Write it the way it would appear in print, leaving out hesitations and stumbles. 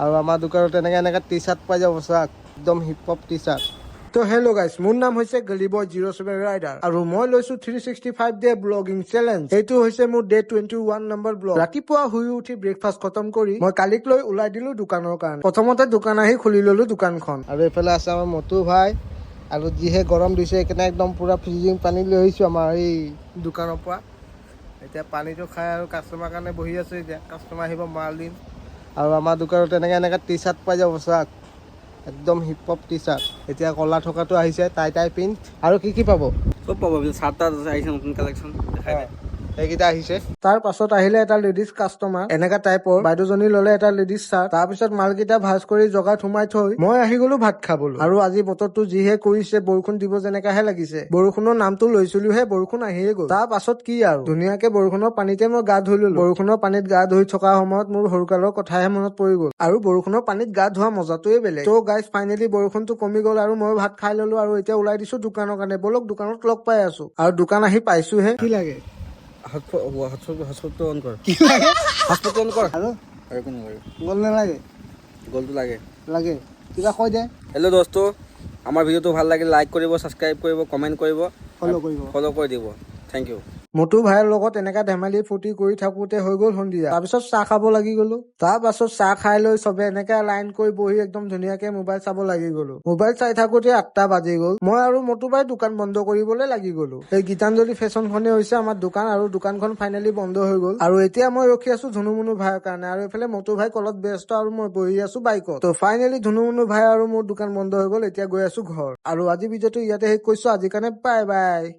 আৰু আমাৰ দোকানত এনেকা টি চাৰ্ট পাই যাব চা, একদম হিপ হপ টি চাৰ্ট। তো হেল্ল' গাইছ, মোৰ নাম হৈছে গলিবয় 07 ৰাইডাৰ আৰু মই লৈছো 365 ডে ব্লগিং চেলেঞ্জ। এইটো হৈছে মোৰ ডে 21 নম্বৰ ব্লগ। ৰাতিপুৱা শুই উঠি ব্ৰেকফাষ্ট খতম কৰি মই কালিক লৈ ওলাই দিলো দোকানৰ কাৰণে। প্ৰথমতে দোকান আহি খুলি ললো দোকানখন। আৰু এইফালে আছে আমাৰ মটু ভাই, আৰু যিহে গৰম দিছে সেইকাৰণে একদম পুৰা ফ্ৰিজিং পানী লৈ আহিছো আমাৰ এই দোকানৰ পৰা। এতিয়া পানীটো খাই আৰু কাষ্টমাৰ কাৰণে বহি আছো। এতিয়া কাষ্টমাৰ আহিব মাল দিম। আৰু আমাৰ দোকানত এনেকা টি চাৰ্ট পাই যাব চা, একদম হিপ হপ টি চাৰ্ট। এতিয়া কলা থকাটো আহিছে টাই পিন্ট, আৰু কি পাব চব পাব। চাৰ্ট তাত আহিছে নতুন কালেকশ্যন, দেখাই দে। সেইকেইটা আহিছে। তাৰ পাছত আহিলে এটা লেডিজ কাষ্টমাৰ, এনেকা টাইপৰ বাইদেউজনী ললে এটা লেডিজ চাৰ্ট। তাৰ পিছত মালকেইটা ভাজ কৰি জগাত সোমাই থৈ মই আহি গলো ভাত খাবলৈ। আৰু আজি বতৰটো যিহে কৰিছে, বৰষুণ দিব যেনেকাহে লাগিছে। বৰষুণৰ নামটো লৈছিলোহে, বৰষুণ আহিয়ে গ'ল। তাৰ পাছত কি আৰু ধুনীয়াকে বৰষুণৰ পানীতে মই গা ধুই ললো। বৰষুণৰ পানীত গা ধুই থকা সময়ত মোৰ সৰুকালৰ কথাহে মনত পৰি গ'ল। আৰু বৰষুণৰ পানীত গা ধোৱা মজাটোৱে বেলেগ। ত' গাইজ ফাইনেলি বৰষুণটো কমি গ'ল আৰু মই ভাত খাই ললো। আৰু এতিয়া ওলাই দিছো দোকানৰ কাৰণে। বলক দোকানত লগ পাই আছো। আৰু দোকান আহি পাইছোহে। কি লাগে? হটস্পটটো অন কৰ। কি লাগে? হটস্পটটো অন কৰ। আৰু একো নালাগে। গ'ল নালাগে? গ'লটো লাগে। লাগে কিবা কৈ দে। হেল্ল' দোস্ত, আমাৰ ভিডিঅ'টো ভাল লাগিলে লাইক কৰিব, ছাবস্ক্ৰাইব কৰিব, কমেণ্ট কৰিব, ফ'ল' কৰি দিব। Thank U. মটু ভাইৰ লগত এনেকা ধেমালি ফূৰ্তি কৰি থাকোতে হৈ গ'ল সন্ধিয়া। তাৰপিছত চাহ খাব লাগি গলো। তাৰ পাছত চাহ খাই লৈ চবে এনেকে লাইন কৰি বহি একদম ধুনীয়াকে মোবাইল চাব লাগি গলো। মোবাইল চাই থাকোতে 8টা বাজি গ'ল। মই আৰু মটু ভাই দোকান বন্ধ কৰিবলৈ লাগি গলো। এই গীতাঞ্জলি ফেশ্বনখনে হৈছে আমাৰ দোকান, আৰু দোকানখন ফাইনেলি বন্ধ হৈ গ'ল। আৰু এতিয়া মই ৰখি আছো ধুনুমুনু ভাইৰ কাৰণে। আৰু এইফালে মটু ভাই কলত ব্যস্ত আৰু মই বহি আছো বাইকত। তো ফাইনেলি ধুনুমুনু ভাই আৰু মোৰ দোকান বন্ধ হৈ গ'ল। এতিয়া গৈ আছো ঘৰ। আৰু আজি ভিডিঅ'টো ইয়াতে শেষ কৰিছো। আজিৰ কাৰণে বাই বাই।